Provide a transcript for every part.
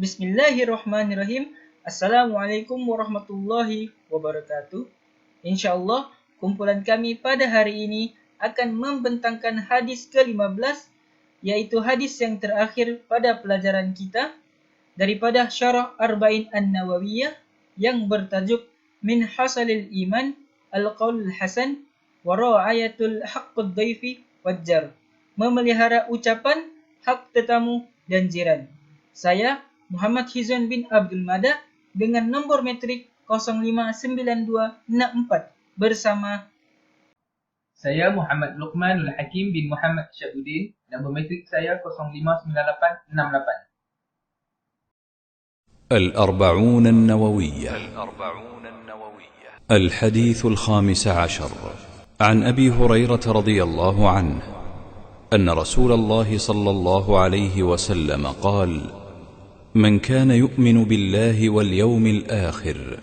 Bismillahirrahmanirrahim. Assalamualaikum warahmatullahi wabarakatuh. InsyaAllah, kumpulan kami pada hari ini akan membentangkan hadis ke-15, yaitu hadis yang terakhir pada pelajaran kita daripada Syarah Arba'in An-Nawawiyah yang bertajuk Min Hasalil Iman Al-Qaulul Hasan wa Ra'ayatul Haqqud Daifi Wajjar. Memelihara ucapan, hak tetamu dan jiran. Saya Muhammad Hizwan bin Abdul Mada dengan nombor metrik 059264 bersama saya Muhammad Luqmanul Hakim bin Muhammad Syabuddin, nombor metrik saya 059868. الأربعون النووية الحديث الخامس عشر عن أبي هريرة رضي الله عنه أن رسول الله صلى الله عليه وسلم قال: من كان يؤمن بالله واليوم الآخر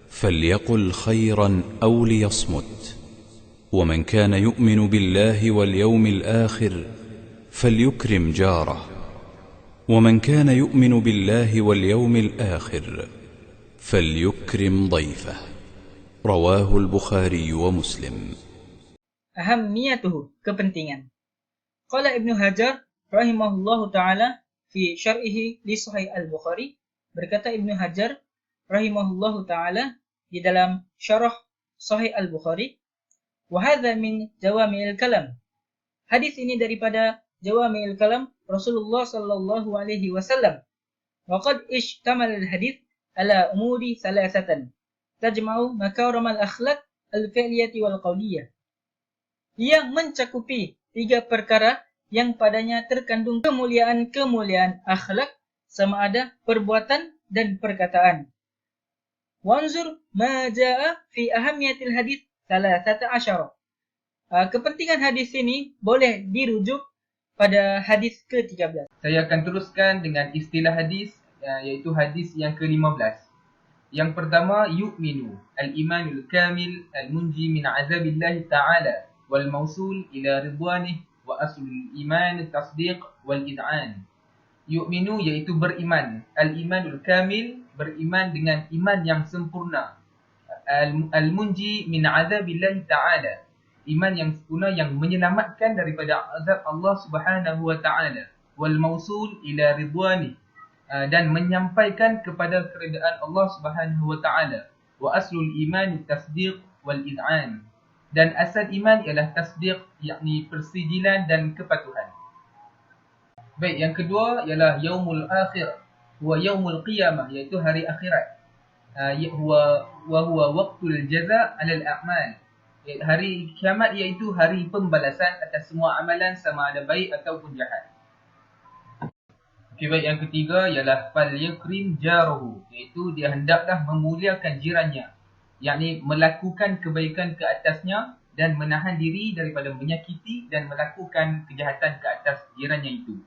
فليقل خيرا أو ليصمت، ومن كان يؤمن بالله واليوم الآخر فليكرم جاره، ومن كان يؤمن بالله واليوم الآخر فليكرم ضيفه. رواه البخاري ومسلم. Ahamniyatuhu, kepentingan. Qala Ibnu Hajar rahimahullahu ta'ala fi syar'ihi li Sahih Al-Bukhari, berkata Ibnu Hajar rahimahullahu ta'ala di dalam syarah Sahih Al-Bukhari, wa hadza min jawami'il kalam. Hadis ini daripada jawami'il kalam Rasulullah sallallahu alaihi wasallam. Wa qad ishtamal al-hadits ala umuri thalathatan tajma'u makarimal akhlaq al-fi'liyati wal qawliyah. Ia mencakupi 3 perkara yang padanya terkandung kemuliaan akhlak sama ada perbuatan dan perkataan. Wanzur ma jaa fi ahammiyatil hadits 13. Kepentingan hadis ini boleh dirujuk pada hadis ke-13. Saya akan teruskan dengan istilah hadis, iaitu hadis yang ke-15. Yang pertama, yu'minu al-imanul kamil al-munji min azabillahi ta'ala wal mausul ila ridwanih wa aslul iman tasdiq wal id'an. Yu'minu iaitu beriman, al-imanul kamil beriman dengan iman yang sempurna, al-munji min azabillahi ta'ala iman yang sempurna yang menyelamatkan daripada azab Allah Subhanahu wa ta'ala, wal mausul ila ridwanih dan menyampaikan kepada keredaan Allah Subhanahu wa ta'ala, wa aslul iman tasdiq wal id'an, dan asal iman ialah tasdiq, yakni persijilan dan kepatuhan. Baik, yang kedua ialah yaumul akhir wa yaumul qiyamah, iaitu hari akhirat. Wa huwa waqtul jaza' 'alal a'mal. Hari kiamat iaitu hari pembalasan atas semua amalan sama ada baik ataupun jahat. Okey, baik, yang ketiga ialah fal yakrim jaruhu, iaitu dia hendaklah memuliakan jirannya, yakni melakukan kebaikan ke atasnya dan menahan diri daripada menyakiti dan melakukan kejahatan ke atas jirannya itu.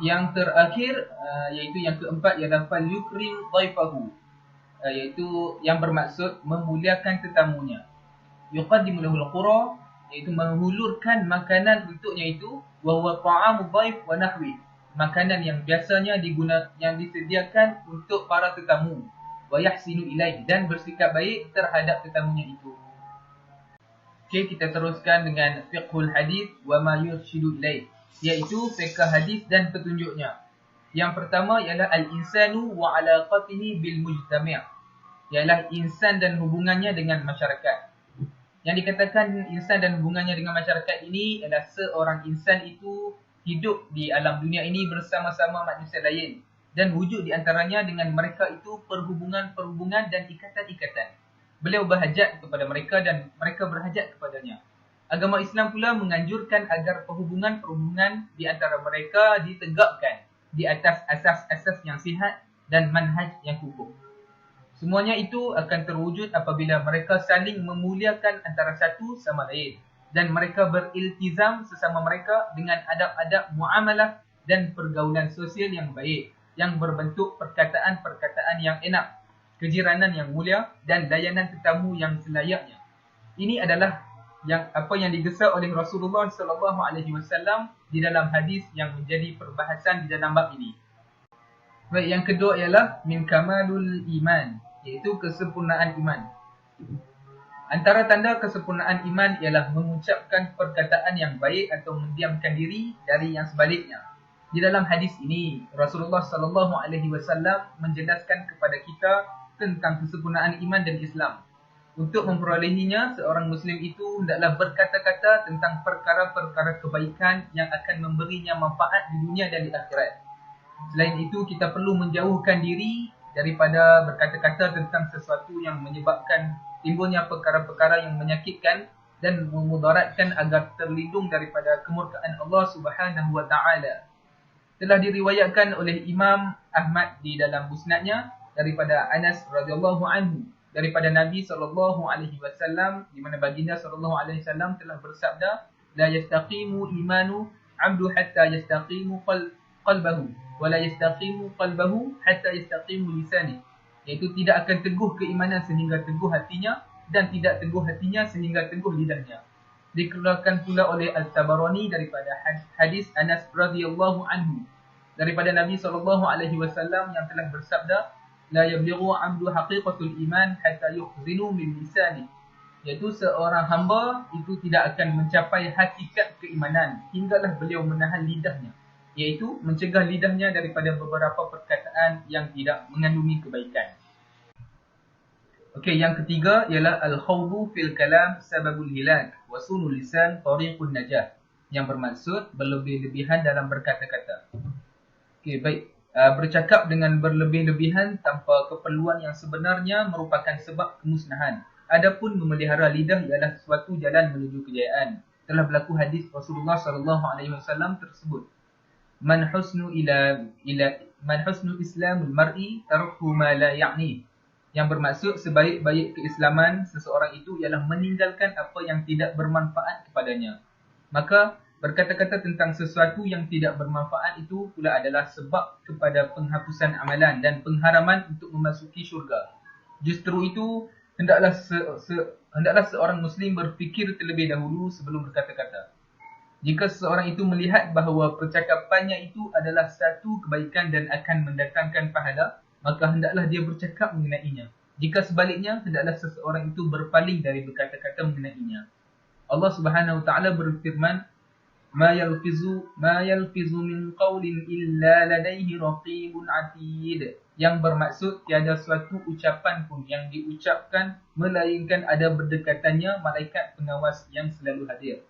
Yang terakhir, iaitu yang keempat ialah fal yukrim dhaifahu, iaitu yang bermaksud memuliakan tetamunya. Yuqaddimu lahul qura, iaitu menghulurkan makanan untuknya itu, wa huwa ta'amu dhaif wa nahwi, makanan yang biasanya yang disediakan untuk para tetamu, wa yahsinu ilaih, dan bersikap baik terhadap tetamunya itu. Okey, kita teruskan dengan fiqhul hadis wa ma yurshidu ilaih, iaitu fiqh hadis dan petunjuknya. Yang pertama ialah al-insanu wa alaqatihi bil mujtami', ialah insan dan hubungannya dengan masyarakat. Yang dikatakan insan dan hubungannya dengan masyarakat ini adalah seorang insan itu hidup di alam dunia ini bersama-sama manusia lain, dan wujud di antaranya dengan mereka itu perhubungan dan ikatan-ikatan. Beliau berhajat kepada mereka dan mereka berhajat kepadanya. Agama Islam pula menganjurkan agar perhubungan di antara mereka ditegakkan di atas asas-asas yang sihat dan manhaj yang kukuh. Semuanya itu akan terwujud apabila mereka saling memuliakan antara satu sama lain dan mereka beriltizam sesama mereka dengan adab-adab muamalah dan pergaulan sosial yang baik, yang berbentuk perkataan-perkataan yang enak, kejiranan yang mulia dan layanan tetamu yang selayaknya. Ini adalah apa yang digesa oleh Rasulullah sallallahu alaihi wasallam di dalam hadis yang menjadi perbahasan di dalam bab ini. Baik, yang kedua ialah min kamalul iman, iaitu kesempurnaan iman. Antara tanda kesempurnaan iman ialah mengucapkan perkataan yang baik atau mendiamkan diri dari yang sebaliknya. Di dalam hadis ini, Rasulullah SAW menjelaskan kepada kita tentang kesempurnaan iman dan Islam. Untuk memperolehinya, seorang Muslim itu hendaklah berkata-kata tentang perkara-perkara kebaikan yang akan memberinya manfaat di dunia dan di akhirat. Selain itu, kita perlu menjauhkan diri daripada berkata-kata tentang sesuatu yang menyebabkan timbulnya perkara-perkara yang menyakitkan dan memudaratkan agar terlindung daripada kemurkaan Allah Subhanahu wa taala. Telah diriwayatkan oleh Imam Ahmad di dalam musnadnya daripada Anas radhiyallahu anhu daripada Nabi sallallahu alaihi wasallam, di mana baginda sallallahu alaihi wasallam telah bersabda, la yastaqimu imanu 'abdu hatta yastaqimu qalbahu wa la yastaqimu qalbahu hatta yastaqimu lisani. Iaitu tidak akan teguh keimanan sehingga teguh hatinya, dan tidak teguh hatinya sehingga teguh lidahnya. Dikeluarkan pula oleh Al-Tabarani daripada hadis Anas radhiyallahu anhu daripada Nabi SAW yang telah bersabda, la yablighu 'abdu haqiqatul iman hatta yukhzinu min lisani. Iaitu seorang hamba itu tidak akan mencapai hakikat keimanan hinggalah beliau menahan lidahnya, iaitu mencegah lidahnya daripada beberapa perkataan yang tidak mengandungi kebaikan. Okey, yang ketiga ialah al-khawdu fil kalam sababul hilak wa sunul lisan tariqun najah, yang bermaksud berlebih-lebihan dalam berkata-kata. Okey, baik. Bercakap dengan berlebih-lebihan tanpa keperluan yang sebenarnya merupakan sebab kemusnahan. Adapun memelihara lidah ialah suatu jalan menuju kejayaan. Telah berlaku hadis Rasulullah SAW tersebut. Man husnu islamul mar'i tarku ma la ya'ni. Yang bermaksud sebaik-baik keislaman seseorang itu ialah meninggalkan apa yang tidak bermanfaat kepadanya. Maka berkata-kata tentang sesuatu yang tidak bermanfaat itu pula adalah sebab kepada penghapusan amalan dan pengharaman untuk memasuki syurga. Justru itu, hendaklah seorang Muslim berfikir terlebih dahulu sebelum berkata-kata. Jika seseorang itu melihat bahawa percakapannya itu adalah satu kebaikan dan akan mendatangkan pahala, maka hendaklah dia bercakap mengenainya. Jika sebaliknya, hendaklah seseorang itu berpaling dari berkata-kata mengenainya. Allah Subhanahu wa taala berfirman, ma yalfizu min qawlin illa ladaihi raqibun atid. Yang bermaksud tiada suatu ucapan pun yang diucapkan melainkan ada berdekatannya malaikat pengawas yang selalu hadir.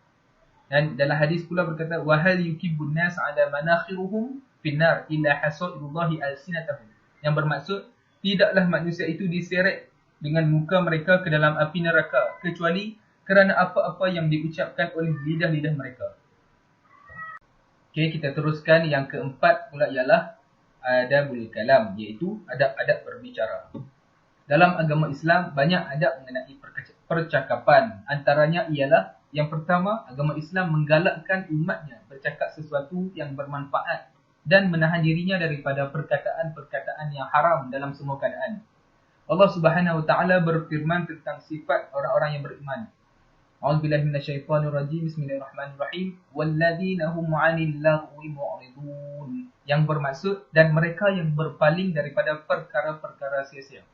Dan dalam hadis pula berkata, wa hal yukibbun nas ala manakhiruhum finnar illa hasairullahi alsinatahum. Yang bermaksud, tidaklah manusia itu diseret dengan muka mereka ke dalam api neraka, kecuali kerana apa-apa yang diucapkan oleh lidah-lidah mereka. Okey, kita teruskan. Yang keempat pula ialah adabul kalam, iaitu adab-adab berbicara. Dalam agama Islam, banyak adab mengenai percakapan. Antaranya ialah, yang pertama, agama Islam menggalakkan umatnya bercakap sesuatu yang bermanfaat dan menahan dirinya daripada perkataan-perkataan yang haram dalam semua keadaan. Allah Subhanahu wa taala berfirman tentang sifat orang-orang yang beriman. A'udzubillahi minasyaitonirrajim. Bismillahirrahmanirrahim. Walladzina hum 'anil lagwi mu'ridun. Yang bermaksud, dan mereka yang berpaling daripada perkara-perkara sia-sia.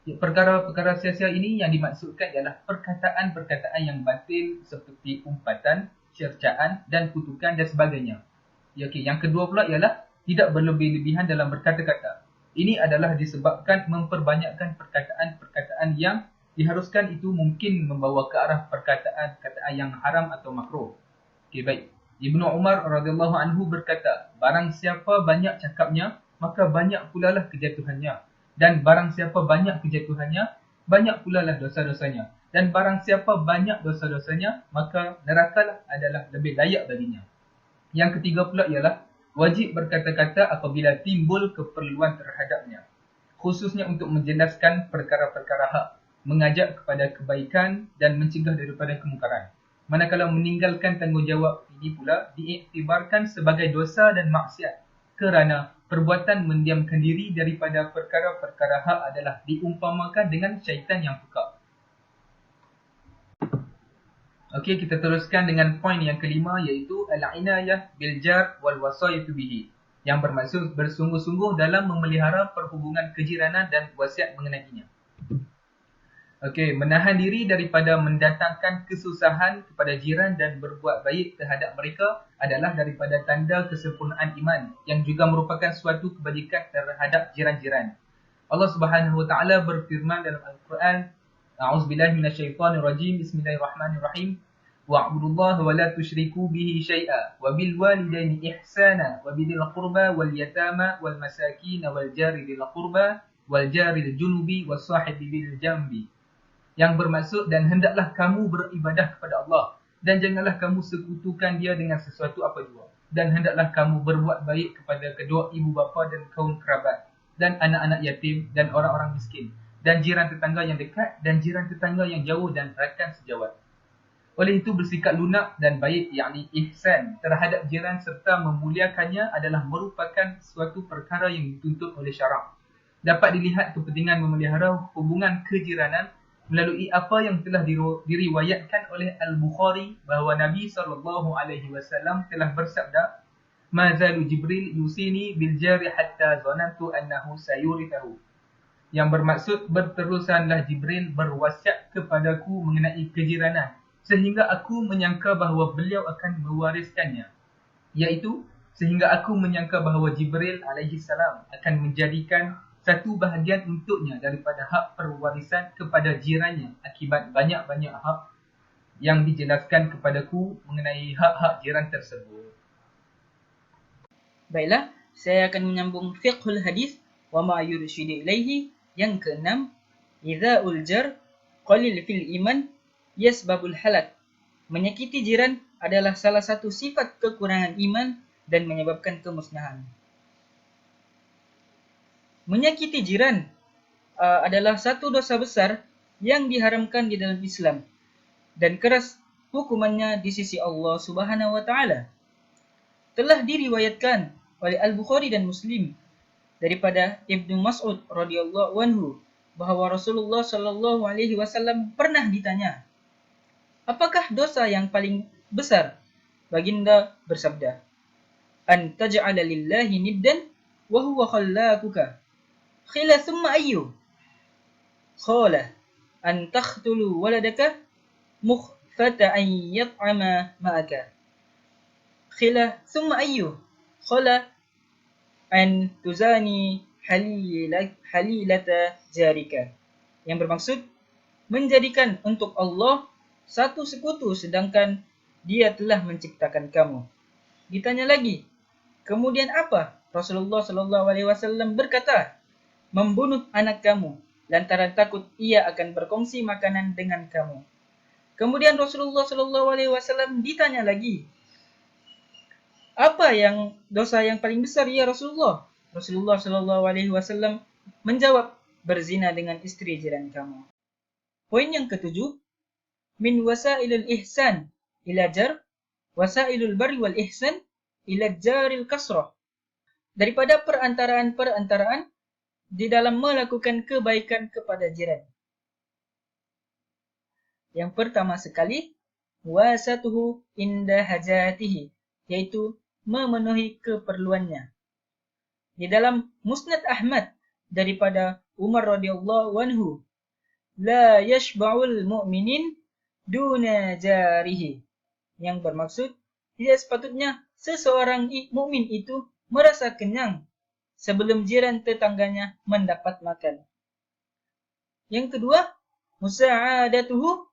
Perkara-perkara sia-sia ini yang dimaksudkan ialah perkataan-perkataan yang batil seperti umpatan, cercaan dan kutukan dan sebagainya. Okey, yang kedua pula ialah tidak berlebih-lebihan dalam berkata-kata. Ini adalah disebabkan memperbanyakkan perkataan-perkataan yang diharuskan itu mungkin membawa ke arah perkataan-perkataan yang haram atau makruh. Okey, baik. Ibnu Umar radhiyallahu anhu berkata, barang siapa banyak cakapnya, maka banyak pula lah kejatuhannya. Dan barang siapa banyak kejatuhannya, banyak pula lah dosa-dosanya. Dan barang siapa banyak dosa-dosanya, maka neraka adalah lebih layak baginya. Yang ketiga pula ialah wajib berkata-kata apabila timbul keperluan terhadapnya, khususnya untuk menjelaskan perkara-perkara hak, mengajak kepada kebaikan dan mencegah daripada kemungkaran. Manakala meninggalkan tanggungjawab ini pula diiktibarkan sebagai dosa dan maksiat, kerana perbuatan mendiamkan diri daripada perkara-perkara hak adalah diumpamakan dengan syaitan yang pekak. Okey, kita teruskan dengan poin yang kelima, iaitu al-inayah bil jar wal wasayatu bihi. yang bermaksud bersungguh-sungguh dalam memelihara perhubungan kejiranan dan wasiat mengenainya. Okey, menahan diri daripada mendatangkan kesusahan kepada jiran dan berbuat baik terhadap mereka adalah daripada tanda kesempurnaan iman yang juga merupakan suatu kebajikan terhadap jiran-jiran. Allah Subhanahu wa taala berfirman dalam Al-Quran, A'udzubillahi minasyaitonirrajim, Bismillahirrahmanirrahim. Wa'budullaha wa la tusyriku bihi syai'a wa bil walidaini ihsana wa bidil qurba wal yatama wal masakin wal jari dil qurba wal jari al junubi was sahibi bil jambi. Yang bermaksud, dan hendaklah kamu beribadah kepada Allah dan janganlah kamu sekutukan dia dengan sesuatu apa jua, dan hendaklah kamu berbuat baik kepada kedua ibu bapa dan kaum kerabat dan anak-anak yatim dan orang-orang miskin dan jiran tetangga yang dekat dan jiran tetangga yang jauh dan rakan sejawat. Oleh itu bersikap lunak dan baik, yakni ihsan terhadap jiran serta memuliakannya adalah merupakan suatu perkara yang dituntut oleh syarak. Dapat dilihat kepentingan memelihara hubungan kejiranan melalui apa yang telah diriwayatkan oleh Al-Bukhari bahawa Nabi SAW telah bersabda, "Ma zalu Jibril yusini bil jari hatta zanantu annahu sayurithahu." Yang bermaksud, berterusanlah Jibril berwasiat kepadaku mengenai kejiranan sehingga aku menyangka bahawa beliau akan mewariskannya. Iaitu, sehingga aku menyangka bahawa Jibril alaihissalam akan menjadikan satu bahagian untuknya daripada hak perwarisan kepada jirannya akibat banyak-banyak hak yang dijelaskan kepadaku mengenai hak-hak jiran tersebut. Baiklah, saya akan menyambung fiqhul hadis wa ma yurshidu ilaihi yang keenam, idza'ul jar qalil fil iman yasbabul halak. Menyakiti jiran adalah salah satu sifat kekurangan iman dan menyebabkan kemusnahan. Menyakiti jiran adalah satu dosa besar yang diharamkan di dalam Islam dan keras hukumannya di sisi Allah Subhanahu wa taala. Telah diriwayatkan oleh Al-Bukhari dan Muslim daripada Ibnu Mas'ud radhiyallahu anhu bahawa Rasulullah sallallahu alaihi wasallam pernah ditanya, "Apakah dosa yang paling besar?" Baginda bersabda, "An taj'ala lillahi niddan wa huwa khallaquka." Khila thumma ayyu? Qala an taqtulu waladaka mukhfata an yat'ama ma'aka. Khila thumma ayyu? Qala an tuzani halilata jarika. Yang bermaksud, menjadikan untuk Allah satu sekutu sedangkan dia telah menciptakan kamu. Ditanya lagi, kemudian apa? Rasulullah SAW berkata, membunuh anak kamu lantaran takut ia akan berkongsi makanan dengan kamu. Kemudian Rasulullah SAW ditanya lagi, apa yang dosa yang paling besar ya Rasulullah? Rasulullah SAW menjawab, berzina dengan istri jiran kamu. Poin yang ketujuh, min wasailul ihsan ila jar, wasailul barri wal ihsan ila jaril kasrah. Daripada perantaraan di dalam melakukan kebaikan kepada jiran. Yang pertama sekali, wasatuhu inda hajatihi, yaitu memenuhi keperluannya. Di dalam Musnad Ahmad daripada Umar radhiyallahu anhu, la yashba'ul mu'minin duna jarihi, yang bermaksud tidak sepatutnya seseorang mukmin itu merasa kenyang sebelum jiran tetangganya mendapat makan. Yang kedua, musa'adatuhu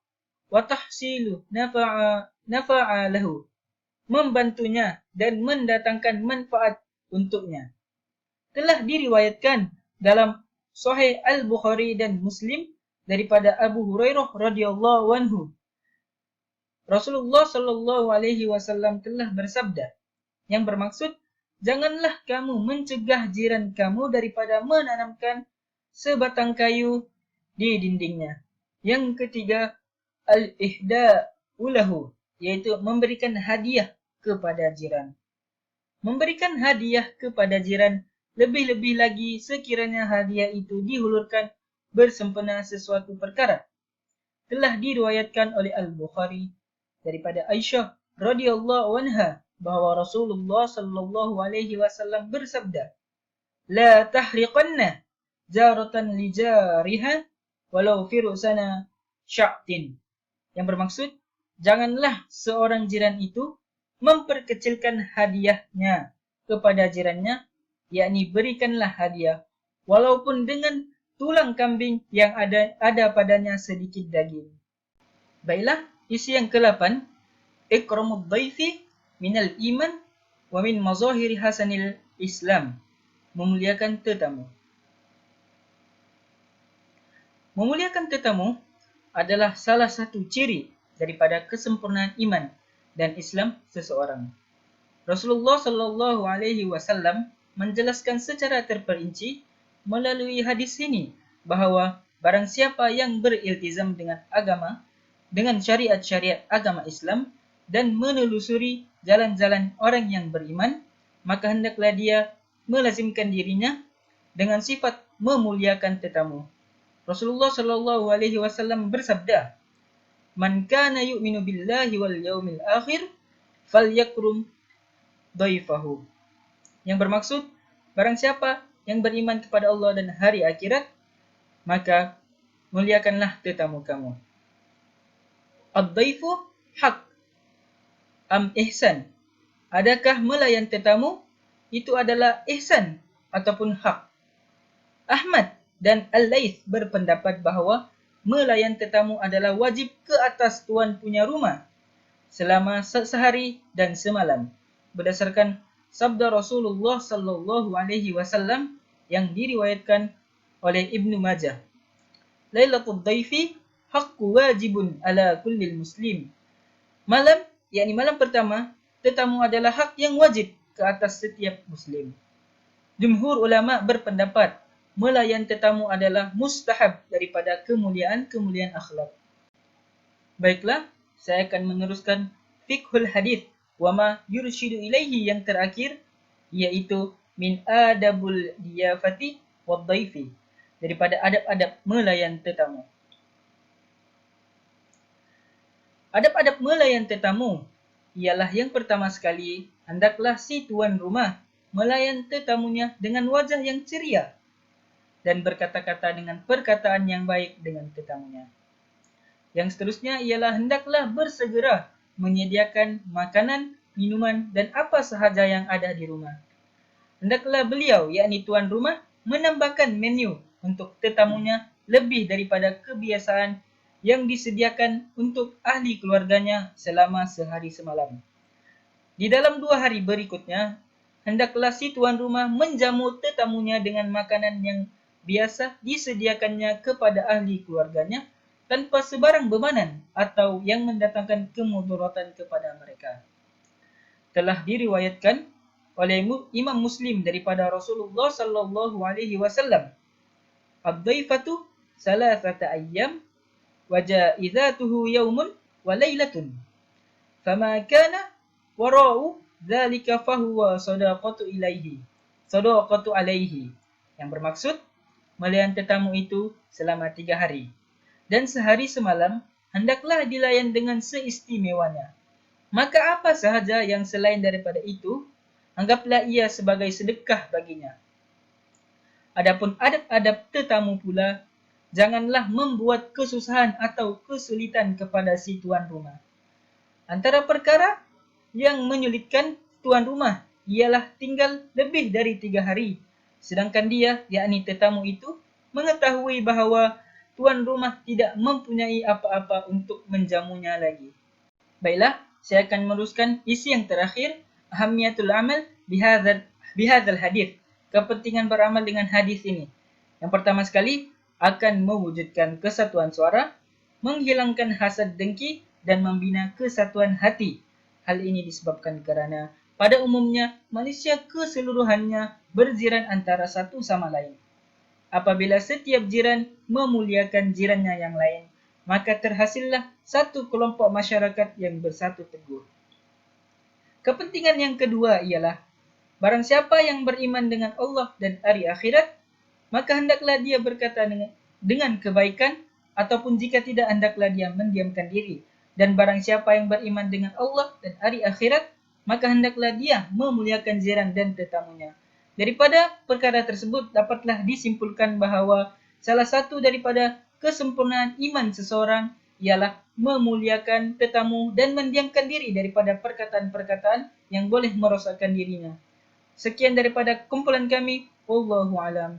wa tahsilu nafa'a lahu, membantunya dan mendatangkan manfaat untuknya. Telah diriwayatkan dalam Sahih Al-Bukhari dan Muslim daripada Abu Hurairah radhiyallahu anhu. Rasulullah sallallahu alaihi wasallam telah bersabda, yang bermaksud, janganlah kamu mencegah jiran kamu daripada menanamkan sebatang kayu di dindingnya. Yang ketiga, al-ihda'u lahu, yaitu memberikan hadiah kepada jiran. Memberikan hadiah kepada jiran lebih-lebih lagi sekiranya hadiah itu dihulurkan bersempena sesuatu perkara. Telah diriwayatkan oleh Al-Bukhari daripada Aisyah radhiyallahu anha bahwa Rasulullah sallallahu alaihi wasallam bersabda, "La tahriqanna jaratan li jariha walau firusana sya'tin." Yang bermaksud, janganlah seorang jiran itu memperkecilkan hadiahnya kepada jirannya, yakni berikanlah hadiah walaupun dengan tulang kambing yang ada padanya sedikit daging. Baiklah, isi yang ke-8, ikramud dhaifi minal iman wa min mazahiri hasanil Islam. Memuliakan tetamu. Memuliakan tetamu adalah salah satu ciri daripada kesempurnaan iman dan Islam seseorang. Rasulullah sallallahu alaihi wasallam menjelaskan secara terperinci melalui hadis ini bahawa barang siapa yang beriltizam dengan agama, dengan syariat-syariat agama Islam dan menelusuri jalan-jalan orang yang beriman, maka hendaklah dia melazimkan dirinya dengan sifat memuliakan tetamu. Rasulullah sallallahu alaihi wasallam bersabda, "Man kana yu'minu billahi wal yaumil akhir falyakrum dhaifahu." Yang bermaksud, barang siapa yang beriman kepada Allah dan hari akhirat, maka muliakanlah tetamu kamu. Ad-dhaifu haq am ihsan? Adakah melayan tetamu itu adalah ihsan ataupun hak? Ahmad dan Al-Laits berpendapat bahawa melayan tetamu adalah wajib ke atas tuan punya rumah selama sehari dan semalam, berdasarkan sabda Rasulullah sallallahu alaihi wasallam yang diriwayatkan oleh Ibnu Majah. Lailatul dhaifi haqqu wajibun ala kulli muslim. Malam, yakni malam pertama, tetamu adalah hak yang wajib ke atas setiap muslim. Jumhur ulama berpendapat melayan tetamu adalah mustahab daripada kemuliaan-kemuliaan akhlak. Baiklah, saya akan meneruskan fiqhul hadith wa ma yurshidu ilaihi yang terakhir, iaitu min adabul diyafati wad dhaifi, daripada adab-adab melayan tetamu. Adab-adab melayan tetamu ialah yang pertama sekali, hendaklah si tuan rumah melayan tetamunya dengan wajah yang ceria dan berkata-kata dengan perkataan yang baik dengan tetamunya. Yang seterusnya ialah hendaklah bersegera menyediakan makanan, minuman dan apa sahaja yang ada di rumah. Hendaklah beliau, yakni tuan rumah, menambahkan menu untuk tetamunya lebih daripada kebiasaan yang disediakan untuk ahli keluarganya selama sehari semalam. Di dalam 2 hari berikutnya, hendaklah si tuan rumah menjamu tetamunya dengan makanan yang biasa disediakannya kepada ahli keluarganya tanpa sebarang bebanan atau yang mendatangkan kemudaratan kepada mereka. Telah diriwayatkan oleh Imam Muslim daripada Rasulullah sallallahu alaihi wasallam, "Ad-dhaifatu salasata ayyam wa jaizatuhu yaumun wa lailatun. Fama kana wara'u dzalika fahuwa shadaqatu alaihi." Yang bermaksud, melayan tetamu itu selama 3 hari. Dan sehari semalam, hendaklah dilayan dengan seistimewanya. Maka apa sahaja yang selain daripada itu, anggaplah ia sebagai sedekah baginya. Adapun adab-adab tetamu pula, janganlah membuat kesusahan atau kesulitan kepada si tuan rumah. Antara perkara yang menyulitkan tuan rumah ialah tinggal lebih dari 3 hari, sedangkan dia, yakni tetamu itu, mengetahui bahawa tuan rumah tidak mempunyai apa-apa untuk menjamunya lagi. Baiklah, saya akan meneruskan isi yang terakhir, ahamiyatul amal bihadzal hadith, kepentingan beramal dengan hadis ini. Yang pertama sekali, akan mewujudkan kesatuan suara, menghilangkan hasad dengki dan membina kesatuan hati. Hal ini disebabkan kerana pada umumnya manusia keseluruhannya berjiran antara satu sama lain. Apabila setiap jiran memuliakan jirannya yang lain, maka terhasillah satu kelompok masyarakat yang bersatu teguh. Kepentingan yang kedua ialah, barang siapa yang beriman dengan Allah dan hari akhirat, maka hendaklah dia berkata dengan kebaikan, ataupun jika tidak, hendaklah dia mendiamkan diri. Dan barang siapa yang beriman dengan Allah dan hari akhirat, maka hendaklah dia memuliakan jiran dan tetamunya. Daripada perkara tersebut dapatlah disimpulkan bahawa salah satu daripada kesempurnaan iman seseorang ialah memuliakan tetamu dan mendiamkan diri daripada perkataan-perkataan yang boleh merosakkan dirinya. Sekian daripada kumpulan kami. Wallahu alam.